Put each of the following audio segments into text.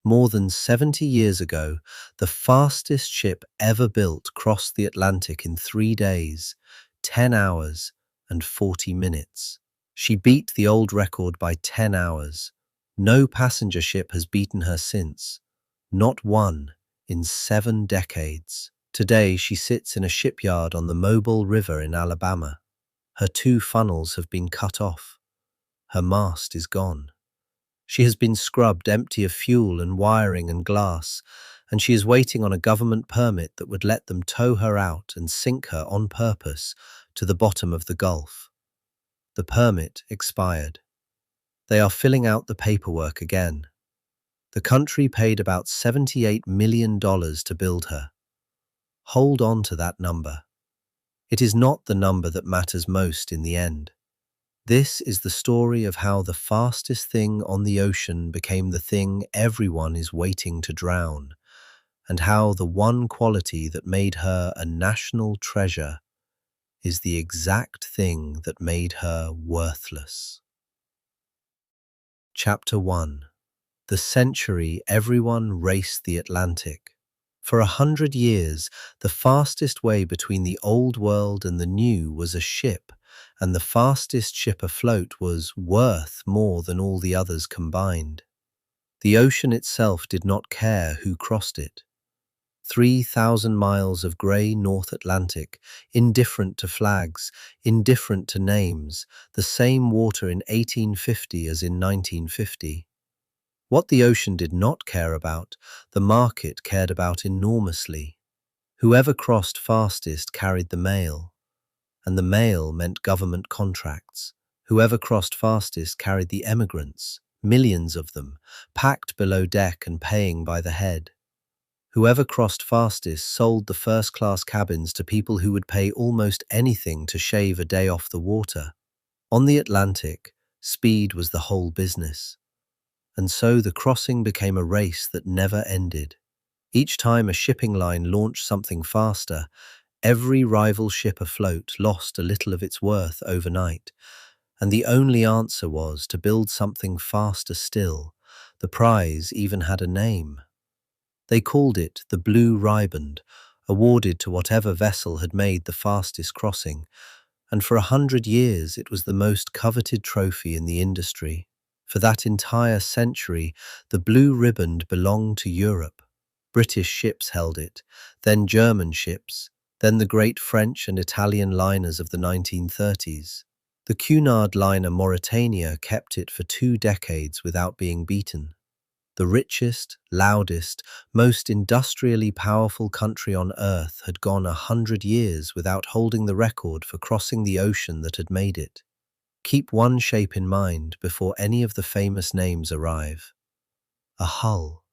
More than 70 years ago, the fastest ship ever built crossed the Atlantic in 3 days, 10 hours, and 40 minutes. She beat the old record by 10 hours. No passenger ship has beaten her since. Not one in 7 decades. Today, she sits in a shipyard on the Mobile River in Alabama. Her 2 funnels have been cut off. Her mast is gone. She has been scrubbed empty of fuel and wiring and glass, and she is waiting on a government permit that would let them tow her out and sink her on purpose to the bottom of the Gulf. The permit expired. They are filling out the paperwork again. The country paid about $78 million to build her. Hold on to that number. It is not the number that matters most in the end. This is the story of how the fastest thing on the ocean became the thing everyone is waiting to drown, and how the one quality that made her a national treasure is the exact thing that made her worthless. Chapter 1. The century everyone raced the Atlantic. For 100 years, the fastest way between the old world and the new was a ship, and the fastest ship afloat was worth more than all the others combined. The ocean itself did not care who crossed it. 3,000 miles of grey North Atlantic, indifferent to flags, indifferent to names, the same water in 1850 as in 1950. What the ocean did not care about, the market cared about enormously. Whoever crossed fastest carried the mail, and the mail meant government contracts. Whoever crossed fastest carried the emigrants, millions of them, packed below deck and paying by the head. Whoever crossed fastest sold the first-class cabins to people who would pay almost anything to shave a day off the water. On the Atlantic, speed was the whole business. And so the crossing became a race that never ended. Each time a shipping line launched something faster, every rival ship afloat lost a little of its worth overnight, and the only answer was to build something faster still. The prize even had a name. They called it the Blue Riband, awarded to whatever vessel had made the fastest crossing, and for 100 years it was the most coveted trophy in the industry. For that entire century, the Blue Riband belonged to Europe. British ships held it, then German ships, then the great French and Italian liners of the 1930s. The Cunard liner Mauritania kept it for 2 decades without being beaten. The richest, loudest, most industrially powerful country on earth had gone 100 years without holding the record for crossing the ocean that had made it. Keep one shape in mind before any of the famous names arrive. A hull.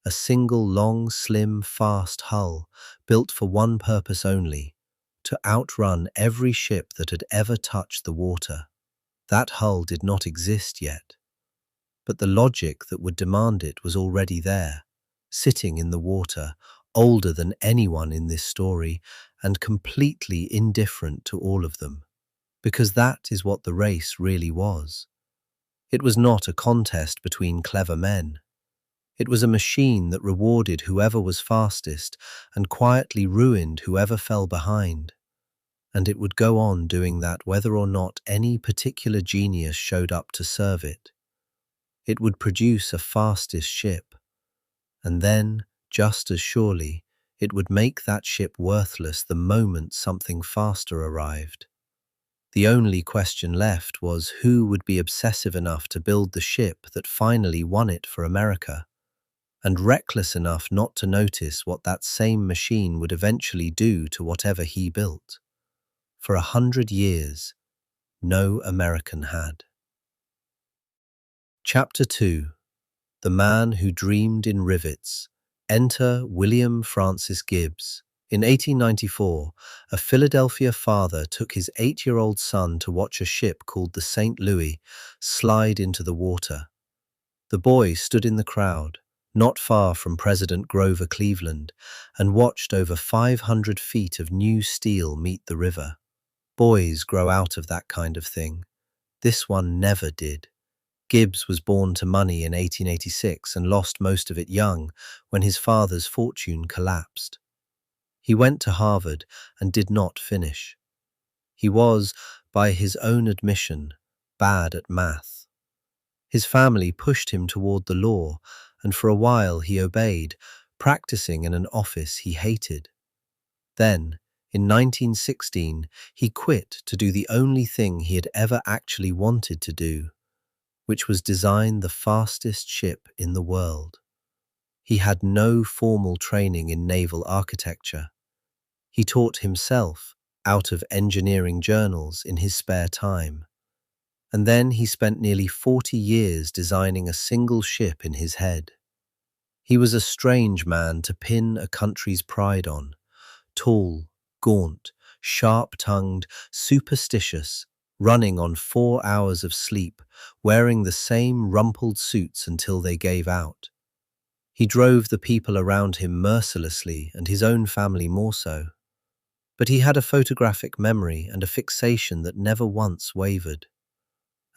A single long, slim, fast hull, built for one purpose only, to outrun every ship that had ever touched the water. That hull did not exist yet, but the logic that would demand it was already there, sitting in the water, older than anyone in this story, and completely indifferent to all of them. Because that is what the race really was. It was not a contest between clever men. It was a machine that rewarded whoever was fastest and quietly ruined whoever fell behind. And it would go on doing that whether or not any particular genius showed up to serve it. It would produce a fastest ship, and then, just as surely, it would make that ship worthless the moment something faster arrived. The only question left was who would be obsessive enough to build the ship that finally won it for America, and reckless enough not to notice what that same machine would eventually do to whatever he built. For 100 years, no American had. Chapter 2. The Man Who Dreamed in Rivets. Enter William Francis Gibbs. In 1894, a Philadelphia father took his 8-year-old son to watch a ship called the St. Louis slide into the water. The boy stood in the crowd, not far from President Grover Cleveland, and watched over 500 feet of new steel meet the river. Boys grow out of that kind of thing. This one never did. Gibbs was born to money in 1886 and lost most of it young when his father's fortune collapsed. He went to Harvard and did not finish. He was, by his own admission, bad at math. His family pushed him toward the law, and for a while he obeyed, practicing in an office he hated. Then, in 1916, he quit to do the only thing he had ever actually wanted to do, which was design the fastest ship in the world. He had no formal training in naval architecture. He taught himself out of engineering journals in his spare time. And then he spent nearly 40 years designing a single ship in his head. He was a strange man to pin a country's pride on. Tall, gaunt, sharp-tongued, superstitious, running on 4 hours of sleep, wearing the same rumpled suits until they gave out. He drove the people around him mercilessly and his own family more so. But he had a photographic memory and a fixation that never once wavered.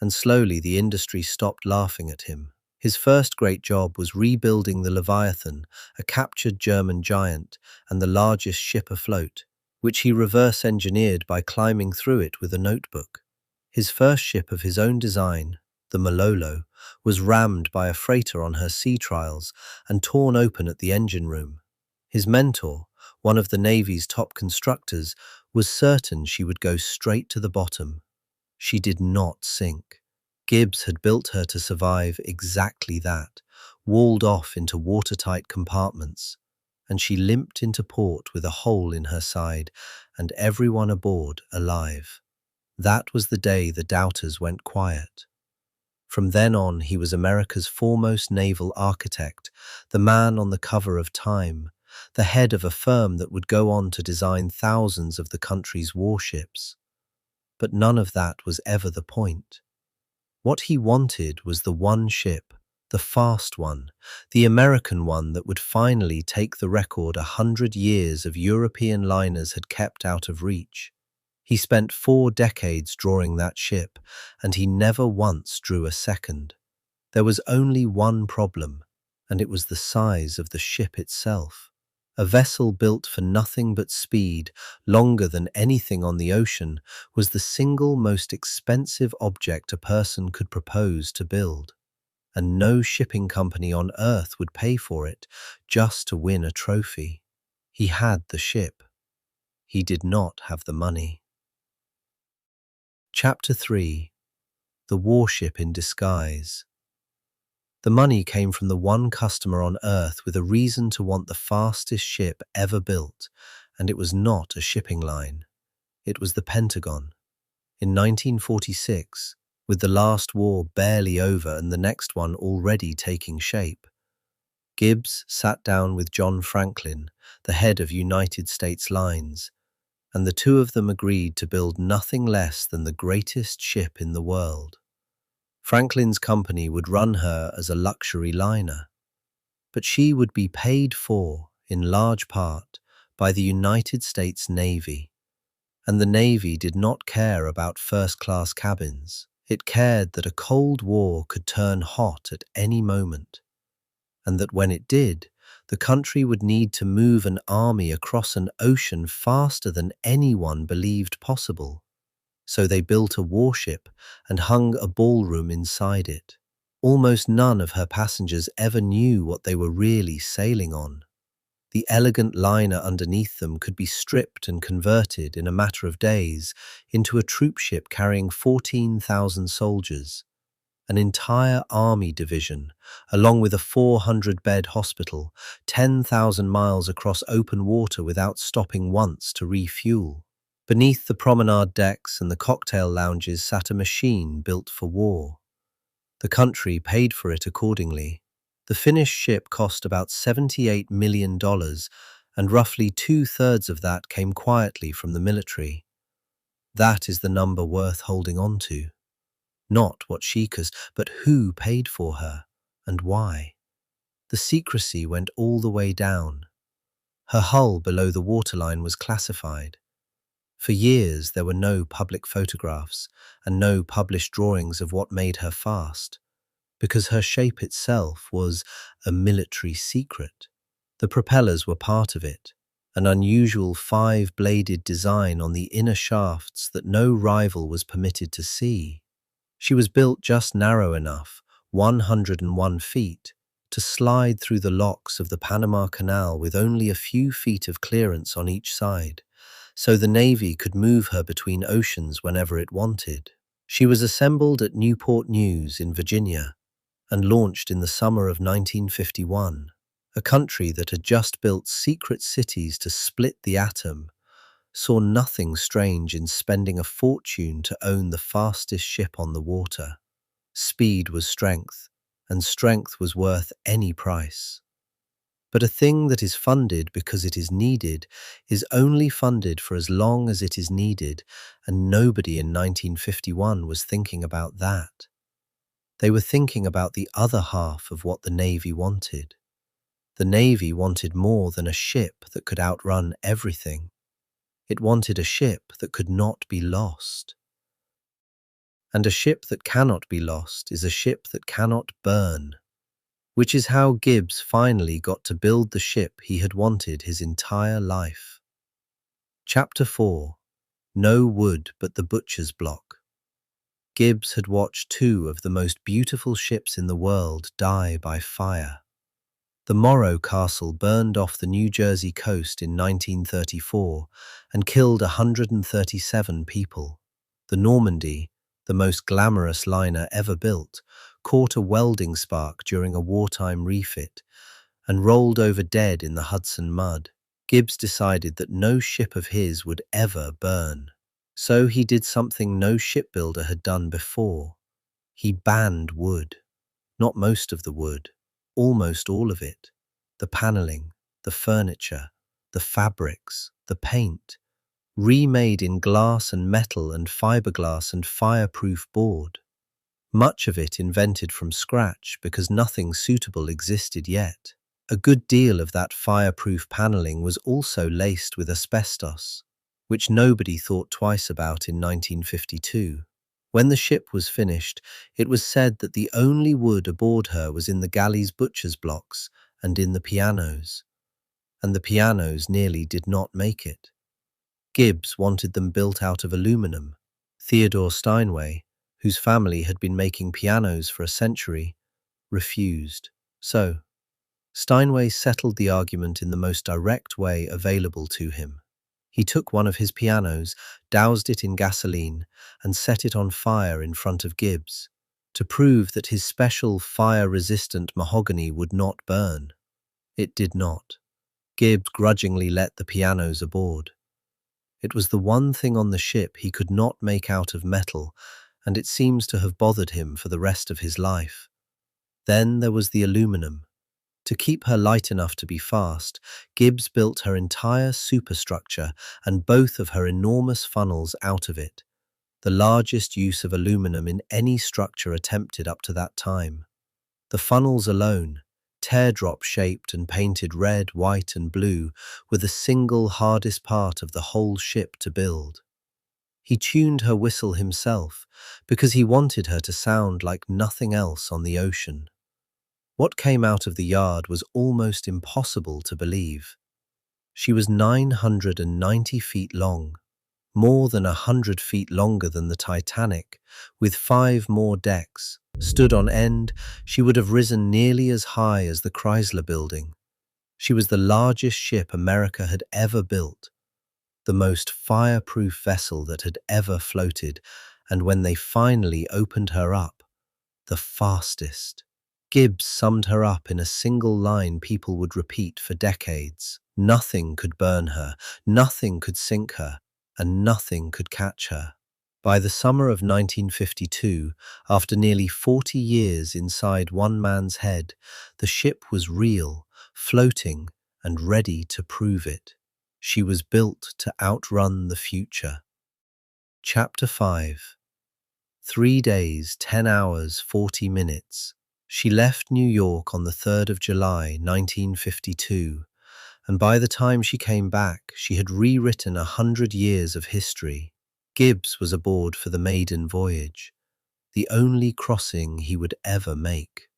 And slowly the industry stopped laughing at him. His first great job was rebuilding the Leviathan, a captured German giant and the largest ship afloat, which he reverse-engineered by climbing through it with a notebook. His first ship of his own design, the Malolo, was rammed by a freighter on her sea trials and torn open at the engine room. His mentor, one of the Navy's top constructors, was certain she would go straight to the bottom. She did not sink. Gibbs had built her to survive exactly that, walled off into watertight compartments, and she limped into port with a hole in her side and everyone aboard alive. That was the day the doubters went quiet. From then on, he was America's foremost naval architect, the man on the cover of Time, the head of a firm that would go on to design thousands of the country's warships. But none of that was ever the point. What he wanted was the one ship, the fast one, the American one that would finally take the record 100 years of European liners had kept out of reach. He spent 4 decades drawing that ship, and he never once drew a second. There was only one problem, and it was the size of the ship itself. A vessel built for nothing but speed, longer than anything on the ocean, was the single most expensive object a person could propose to build. And no shipping company on earth would pay for it just to win a trophy. He had the ship. He did not have the money. Chapter 3. The Warship in Disguise. The money came from the one customer on Earth with a reason to want the fastest ship ever built, and it was not a shipping line. It was the Pentagon. In 1946, with the last war barely over and the next one already taking shape, Gibbs sat down with John Franklin, the head of United States Lines, and the two of them agreed to build nothing less than the greatest ship in the world. Franklin's company would run her as a luxury liner, but she would be paid for, in large part, by the United States Navy. And the Navy did not care about first-class cabins. It cared that a Cold War could turn hot at any moment, and that when it did, the country would need to move an army across an ocean faster than anyone believed possible. So they built a warship and hung a ballroom inside it. Almost none of her passengers ever knew what they were really sailing on. The elegant liner underneath them could be stripped and converted in a matter of days into a troopship carrying 14,000 soldiers, an entire army division, along with a 400-bed hospital, 10,000 miles across open water without stopping once to refuel. Beneath the promenade decks and the cocktail lounges sat a machine built for war. The country paid for it accordingly. The finished ship cost about $78 million, and roughly 2/3 of that came quietly from the military. That is the number worth holding on to. Not what she cost, but who paid for her, and why. The secrecy went all the way down. Her hull below the waterline was classified. For years there were no public photographs and no published drawings of what made her fast. because her shape itself was a military secret. The propellers were part of it, an unusual five-bladed design on the inner shafts that no rival was permitted to see. She was built just narrow enough, 101 feet, to slide through the locks of the Panama Canal with only a few feet of clearance on each side, so the Navy could move her between oceans whenever it wanted. She was assembled at Newport News in Virginia and launched in the summer of 1951. A country that had just built secret cities to split the atom saw nothing strange in spending a fortune to own the fastest ship on the water. Speed was strength, and strength was worth any price. But a thing that is funded because it is needed is only funded for as long as it is needed, and nobody in 1951 was thinking about that. They were thinking about the other half of what the Navy wanted. The Navy wanted more than a ship that could outrun everything. It wanted a ship that could not be lost. And a ship that cannot be lost is a ship that cannot burn, which is how Gibbs finally got to build the ship he had wanted his entire life. Chapter 4. No wood but the butcher's block. Gibbs had watched two of the most beautiful ships in the world die by fire. The Morro Castle burned off the New Jersey coast in 1934 and killed 137 people. The Normandy, the most glamorous liner ever built, caught a welding spark during a wartime refit and rolled over dead in the Hudson mud. Gibbs decided that no ship of his would ever burn. So he did something no shipbuilder had done before. He banned wood. Not most of the wood, almost all of it. The paneling, the furniture, the fabrics, the paint, remade in glass and metal and fiberglass and fireproof board. Much of it invented from scratch because nothing suitable existed yet. A good deal of that fireproof paneling was also laced with asbestos, which nobody thought twice about in 1952. When the ship was finished, it was said that the only wood aboard her was in the galley's butcher's blocks and in the pianos, and the pianos nearly did not make it. Gibbs wanted them built out of aluminum. Theodore Steinway, whose family had been making pianos for a century, refused. So, Steinway settled the argument in the most direct way available to him. He took one of his pianos, doused it in gasoline, and set it on fire in front of Gibbs, to prove that his special fire-resistant mahogany would not burn. It did not. Gibbs grudgingly let the pianos aboard. It was the one thing on the ship he could not make out of metal, and it seems to have bothered him for the rest of his life. Then there was the aluminum. To keep her light enough to be fast, Gibbs built her entire superstructure and both of her enormous funnels out of it, the largest use of aluminum in any structure attempted up to that time. The funnels alone, teardrop-shaped and painted red, white and blue, were the single hardest part of the whole ship to build. He tuned her whistle himself because he wanted her to sound like nothing else on the ocean. What came out of the yard was almost impossible to believe. She was 990 feet long, more than 100 feet longer than the Titanic, with 5 more decks. Stood on end, she would have risen nearly as high as the Chrysler Building. She was the largest ship America had ever built, the most fireproof vessel that had ever floated, and when they finally opened her up, the fastest. Gibbs summed her up in a single line people would repeat for decades. Nothing could burn her, nothing could sink her, and nothing could catch her. By the summer of 1952, after nearly 40 years inside one man's head, the ship was real, floating, and ready to prove it. She was built to outrun the future. Chapter 5. 3 days, 10 hours, 40 minutes. She left New York on the 3rd of July, 1952, and by the time she came back, she had rewritten 100 years of history. Gibbs was aboard for the maiden voyage. the only crossing he would ever make.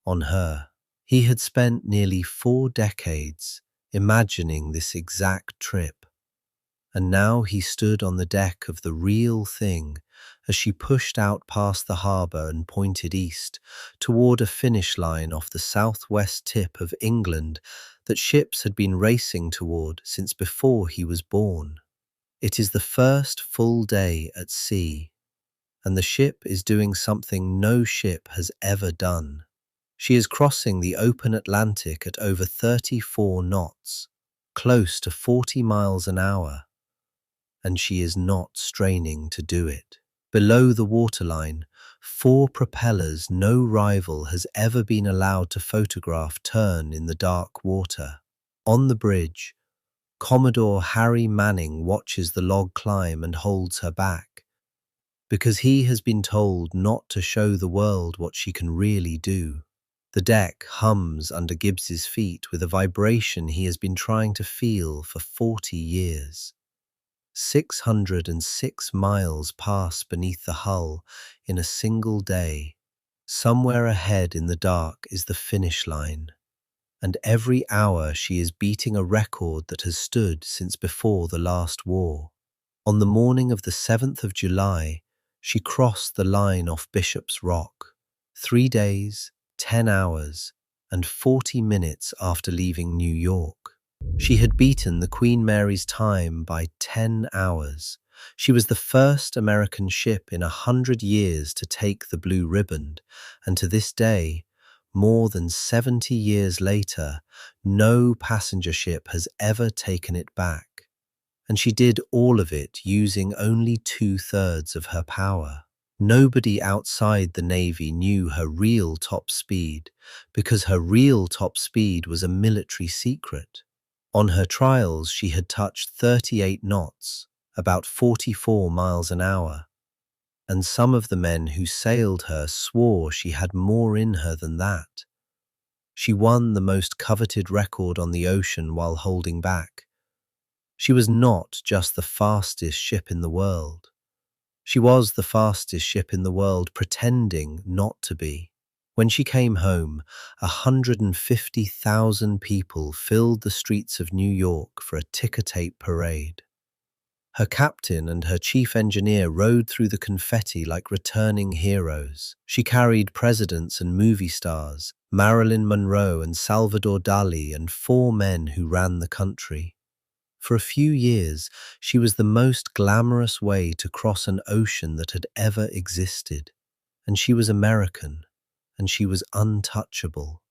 On her, he had spent nearly 4 decades imagining this exact trip, and now he stood on the deck of the real thing as she pushed out past the harbour and pointed east toward a finish line off the southwest tip of England that ships had been racing toward since before he was born. It is the first full day at sea, and the ship is doing something no ship has ever done. She is crossing the open Atlantic at over 34 knots, close to 40 miles an hour, and she is not straining to do it. Below the waterline, 4 propellers no rival has ever been allowed to photograph turn in the dark water. On the bridge, Commodore Harry Manning watches the log climb and holds her back, because he has been told not to show the world what she can really do. The deck hums under Gibbs's feet with a vibration he has been trying to feel for 40 years. 606 miles pass beneath the hull in a single day. Somewhere ahead in the dark is the finish line, and every hour she is beating a record that has stood since before the last war. On the morning of the 7th of July, she crossed the line off Bishop's Rock, 3 days, 10 hours, and 40 minutes after leaving New York. She had beaten the Queen Mary's time by 10 hours. She was the first American ship in 100 years to take the blue ribbon, and to this day, more than 70 years later, no passenger ship has ever taken it back. And she did all of it using only 2/3 of her power. Nobody outside the Navy knew her real top speed, because her real top speed was a military secret. On her trials, she had touched 38 knots, about 44 miles an hour, and some of the men who sailed her swore she had more in her than that. She won the most coveted record on the ocean while holding back. She was not just the fastest ship in the world. She was the fastest ship in the world pretending not to be. When she came home, 150,000 people filled the streets of New York for a ticker-tape parade. Her captain and her chief engineer rode through the confetti like returning heroes. She carried presidents and movie stars, Marilyn Monroe and Salvador Dali, and 4 men who ran the country. For a few years, she was the most glamorous way to cross an ocean that had ever existed. And she was American, and she was untouchable.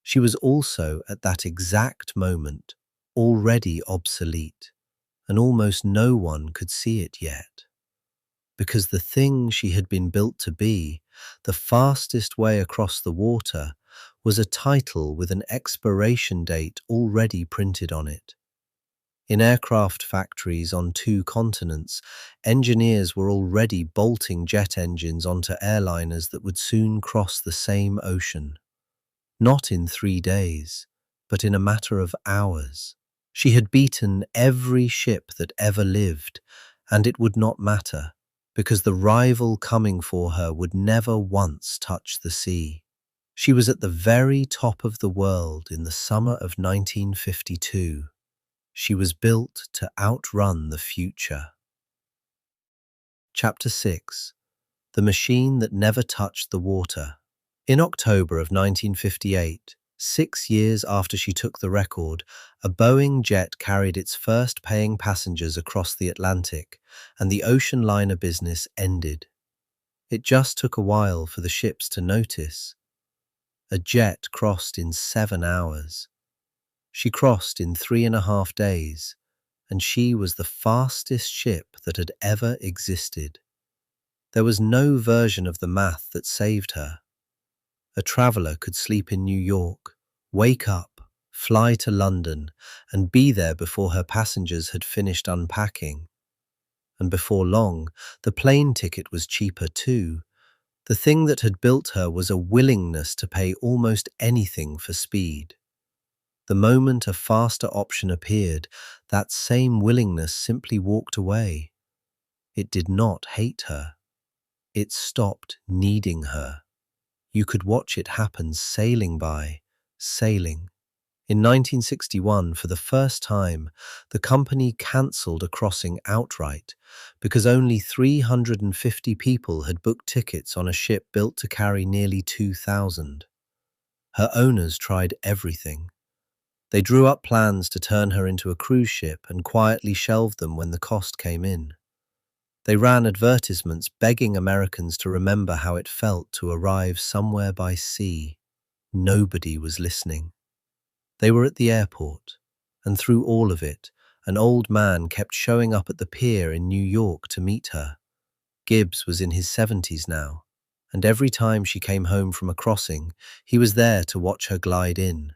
She was also, at that exact moment, already obsolete, and almost no one could see it yet. Because the thing she had been built to be, the fastest way across the water, was a title with an expiration date already printed on it. In aircraft factories on 2 continents, engineers were already bolting jet engines onto airliners that would soon cross the same ocean. Not in 3 days, but in a matter of hours. She had beaten every ship that ever lived, and it would not matter, because the rival coming for her would never once touch the sea. She was at the very top of the world in the summer of 1952. She was built to outrun the future. Chapter 6. The Machine That Never Touched the Water. In October of 1958, 6 years after she took the record, a Boeing jet carried its first paying passengers across the Atlantic, and the ocean liner business ended. It just took a while for the ships to notice. A jet crossed in 7 hours. She crossed in 3.5 days, and she was the fastest ship that had ever existed. There was no version of the math that saved her. A traveller could sleep in New York, wake up, fly to London, and be there before her passengers had finished unpacking. And before long, the plane ticket was cheaper too. The thing that had built her was a willingness to pay almost anything for speed. The moment a faster option appeared, that same willingness simply walked away. It did not hate her. It stopped needing her. You could watch it happen sailing by, sailing. In 1961, for the first time, the company cancelled a crossing outright because only 350 people had booked tickets on a ship built to carry nearly 2,000. Her owners tried everything. They drew up plans to turn her into a cruise ship and quietly shelved them when the cost came in. They ran advertisements begging Americans to remember how it felt to arrive somewhere by sea. Nobody was listening. They were at the airport, and through all of it, an old man kept showing up at the pier in New York to meet her. Gibbs was in his 70s now, and every time she came home from a crossing, he was there to watch her glide in.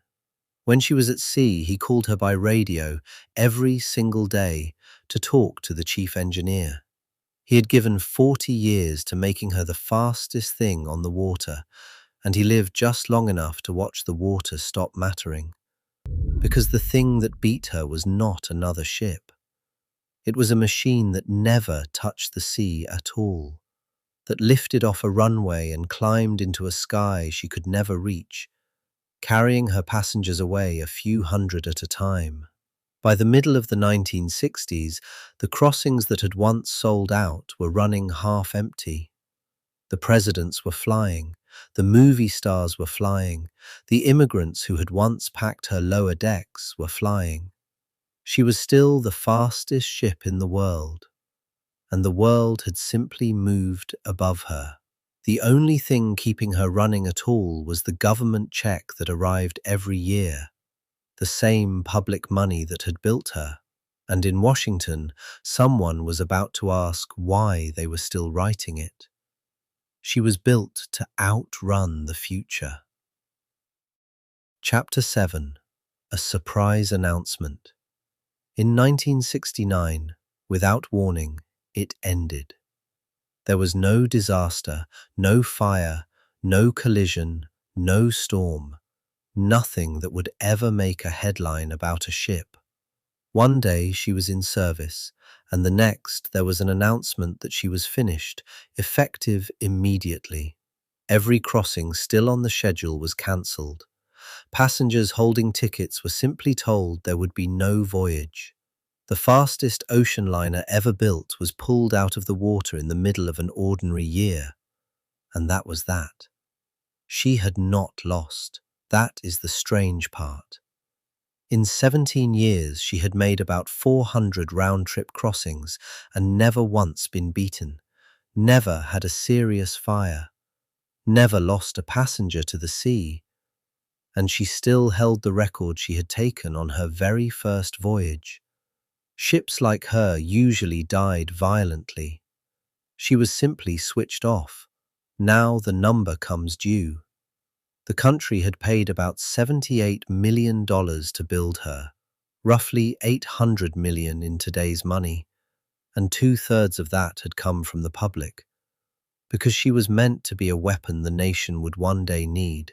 When she was at sea, he called her by radio every single day to talk to the chief engineer. He had given 40 years to making her the fastest thing on the water, and he lived just long enough to watch the water stop mattering. Because the thing that beat her was not another ship. It was a machine that never touched the sea at all, that lifted off a runway and climbed into a sky she could never reach, carrying her passengers away a few hundred at a time. By the middle of the 1960s, the crossings that had once sold out were running half empty. The presidents were flying, the movie stars were flying, the immigrants who had once packed her lower decks were flying. She was still the fastest ship in the world, and the world had simply moved above her. The only thing keeping her running at all was the government check that arrived every year, the same public money that had built her. And in Washington, someone was about to ask why they were still writing it. She was built to outrun the future. Chapter 7. A surprise announcement. In 1969, without warning, it ended. There was no disaster, no fire, no collision, no storm, nothing that would ever make a headline about a ship. One day she was in service, and the next there was an announcement that she was finished, effective immediately. Every crossing still on the schedule was cancelled. Passengers holding tickets were simply told there would be no voyage. The fastest ocean liner ever built was pulled out of the water in the middle of an ordinary year. And that was that. She had not lost. That is the strange part. In 17 years, she had made about 400 round-trip crossings and never once been beaten, never had a serious fire, never lost a passenger to the sea, and she still held the record she had taken on her very first voyage. Ships like her usually died violently. She was simply switched off. Now the number comes due. The country had paid about $78 million to build her, roughly $800 million in today's money, and 2/3 of that had come from the public, because she was meant to be a weapon the nation would one day need.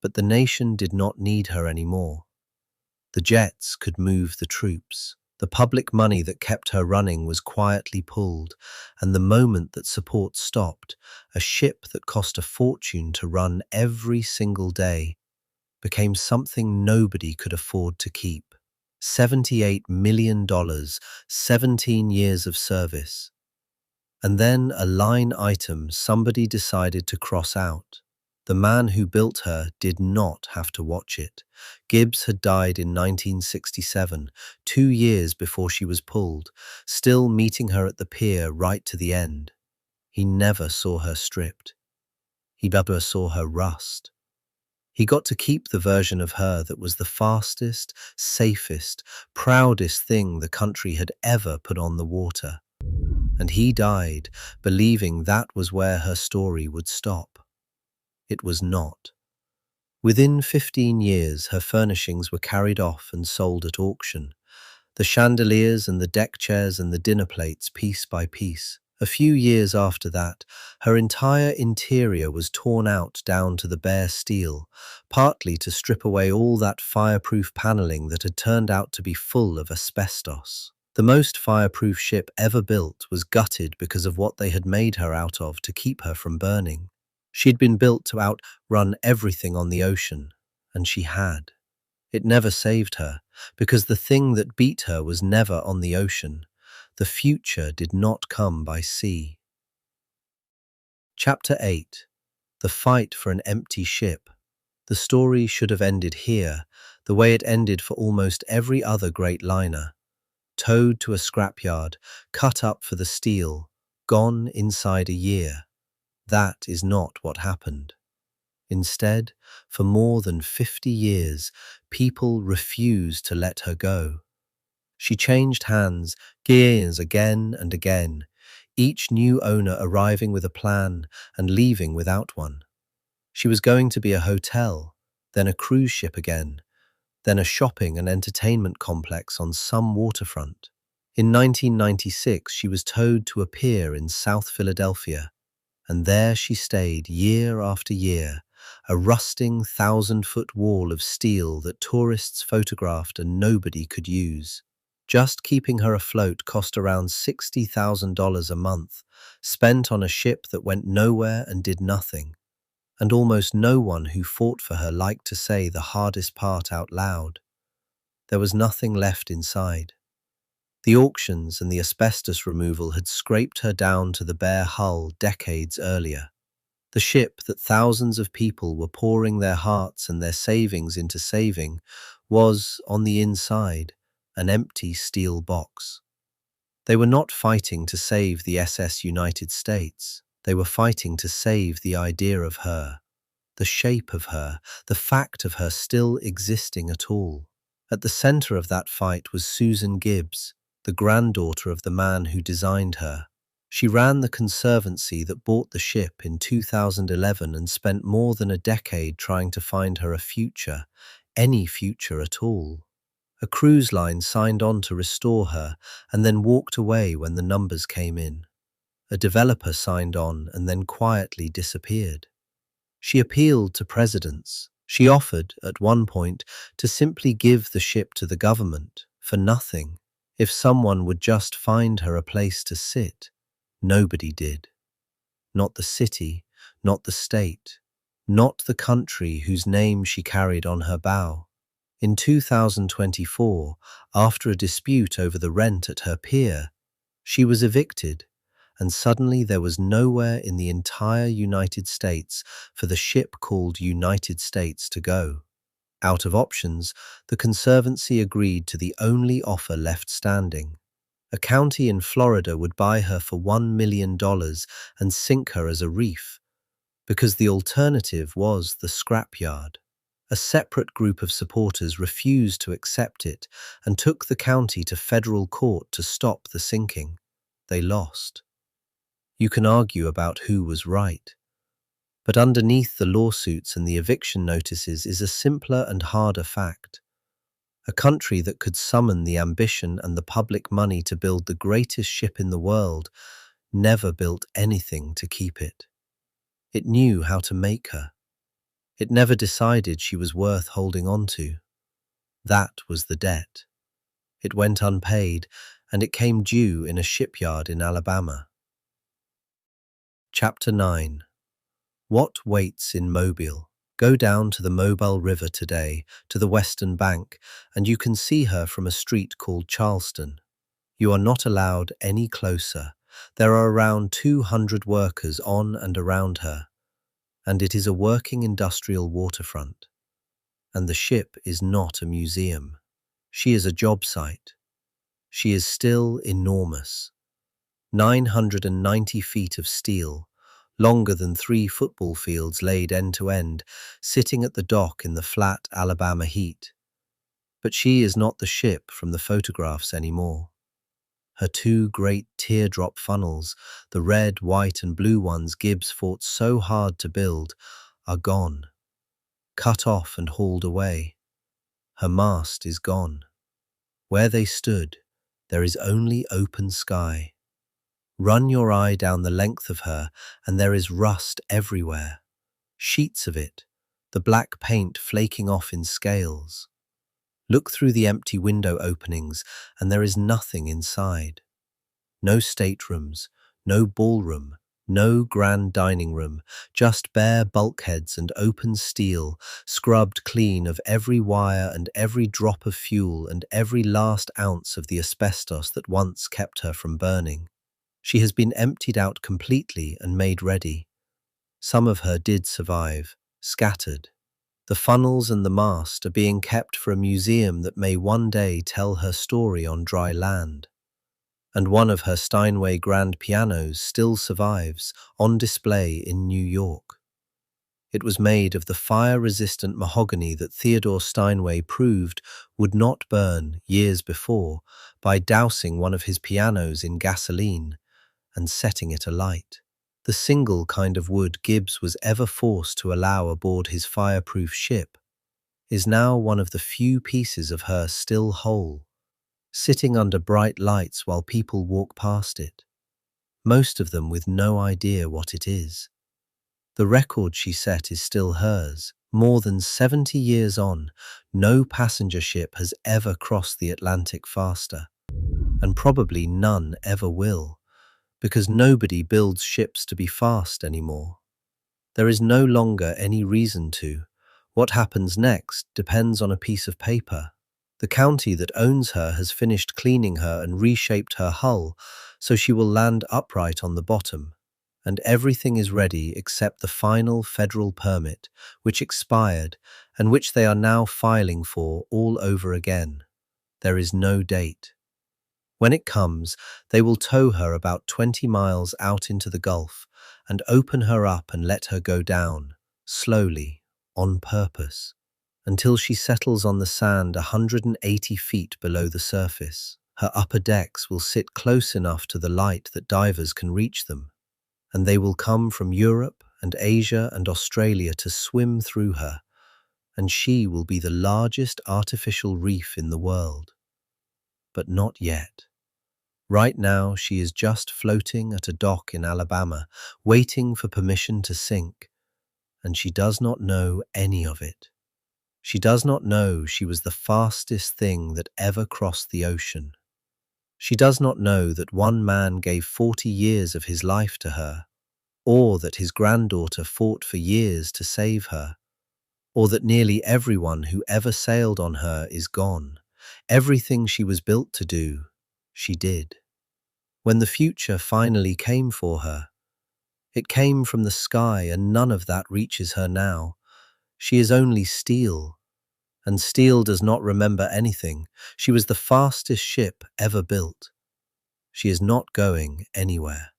But the nation did not need her anymore. The jets could move the troops. The public money that kept her running was quietly pulled, and the moment that support stopped, a ship that cost a fortune to run every single day became something nobody could afford to keep. $78 million, 17 years of service. And then a line item somebody decided to cross out. The man who built her did not have to watch it. Gibbs had died in 1967, 2 years before she was pulled, still meeting her at the pier right to the end. He never saw her stripped. He never saw her rust. He got to keep the version of her that was the fastest, safest, proudest thing the country had ever put on the water. And he died, believing that was where her story would stop. It was not. Within 15 years, her furnishings were carried off and sold at auction. The chandeliers and the deck chairs and the dinner plates piece by piece. A few years after that, her entire interior was torn out down to the bare steel, partly to strip away all that fireproof paneling that had turned out to be full of asbestos. The most fireproof ship ever built was gutted because of what they had made her out of to keep her from burning. She'd been built to outrun everything on the ocean, and she had. It never saved her, because the thing that beat her was never on the ocean. The future did not come by sea. Chapter 8. The Fight for an Empty Ship. The story should have ended here, the way it ended for almost every other great liner. Towed to a scrapyard, cut up for the steel, gone inside a year. That is not what happened. Instead, for more than 50 years, people refused to let her go. She changed hands, gears again and again, each new owner arriving with a plan and leaving without one. She was going to be a hotel, then a cruise ship again, then a shopping and entertainment complex on some waterfront. In 1996, she was towed to a pier in South Philadelphia, and there she stayed year after year, a rusting 1,000-foot wall of steel that tourists photographed and nobody could use. Just keeping her afloat cost around $60,000 a month, spent on a ship that went nowhere and did nothing. And almost no one who fought for her liked to say the hardest part out loud. There was nothing left inside. The auctions and the asbestos removal had scraped her down to the bare hull decades earlier. The ship that thousands of people were pouring their hearts and their savings into saving was, on the inside, an empty steel box. They were not fighting to save the SS United States. They were fighting to save the idea of her, the shape of her, the fact of her still existing at all. At the center of that fight was Susan Gibbs, the granddaughter of the man who designed her. She ran the conservancy that bought the ship in 2011 and spent more than a decade trying to find her a future, any future at all. A cruise line signed on to restore her and then walked away when the numbers came in. A developer signed on and then quietly disappeared. She appealed to presidents. She offered, at one point, to simply give the ship to the government, for nothing, if someone would just find her a place to sit. Nobody did. Not the city, not the state, not the country whose name she carried on her bow. In 2024, after a dispute over the rent at her pier, she was evicted, and suddenly there was nowhere in the entire United States for the ship called United States to go. Out of options, the Conservancy agreed to the only offer left standing. A county in Florida would buy her for $1 million and sink her as a reef, because the alternative was the scrapyard. A separate group of supporters refused to accept it and took the county to federal court to stop the sinking. They lost. You can argue about who was right, but underneath the lawsuits and the eviction notices is a simpler and harder fact. A country that could summon the ambition and the public money to build the greatest ship in the world never built anything to keep it. It knew how to make her. It never decided she was worth holding on to. That was the debt. It went unpaid, and it came due in a shipyard in Alabama. Chapter 9. What waits in Mobile? Go down to the Mobile River today, to the western bank, and you can see her from a street called Charleston. You are not allowed any closer. There are around 200 workers on and around her, and it is a working industrial waterfront. And the ship is not a museum. She is a job site. She is still enormous. 990 feet of steel, longer than 3 football fields laid end to end, sitting at the dock in the flat Alabama heat. But she is not the ship from the photographs anymore. Her 2 great teardrop funnels, the red, white, and blue ones Gibbs fought so hard to build, are gone, cut off and hauled away. Her mast is gone. Where they stood, there is only open sky. Run your eye down the length of her, and there is rust everywhere. Sheets of it, the black paint flaking off in scales. Look through the empty window openings, and there is nothing inside. No staterooms, no ballroom, no grand dining room, just bare bulkheads and open steel, scrubbed clean of every wire and every drop of fuel and every last ounce of the asbestos that once kept her from burning. She has been emptied out completely and made ready. Some of her did survive, scattered. The funnels and the mast are being kept for a museum that may one day tell her story on dry land. And one of her Steinway grand pianos still survives, on display in New York. It was made of the fire-resistant mahogany that Theodore Steinway proved would not burn years before by dousing one of his pianos in gasoline and setting it alight. The single kind of wood Gibbs was ever forced to allow aboard his fireproof ship is now one of the few pieces of her still whole, sitting under bright lights while people walk past it, most of them with no idea what it is. The record she set is still hers. More than 70 years on, no passenger ship has ever crossed the Atlantic faster, and probably none ever will, because nobody builds ships to be fast anymore. There is no longer any reason to. What happens next depends on a piece of paper. The county that owns her has finished cleaning her and reshaped her hull, so she will land upright on the bottom. And everything is ready except the final federal permit, which expired and which they are now filing for all over again. There is no date. When it comes, they will tow her about 20 miles out into the Gulf and open her up and let her go down, slowly, on purpose, until she settles on the sand 180 feet below the surface. Her upper decks will sit close enough to the light that divers can reach them, and they will come from Europe and Asia and Australia to swim through her, and she will be the largest artificial reef in the world. But not yet. Right now, she is just floating at a dock in Alabama, waiting for permission to sink, and she does not know any of it. She does not know she was the fastest thing that ever crossed the ocean. She does not know that one man gave 40 years of his life to her, or that his granddaughter fought for years to save her, or that nearly everyone who ever sailed on her is gone. Everything she was built to do, she did. When the future finally came for her, it came from the sky, and none of that reaches her now. She is only steel, and steel does not remember anything. She was the fastest ship ever built. She is not going anywhere.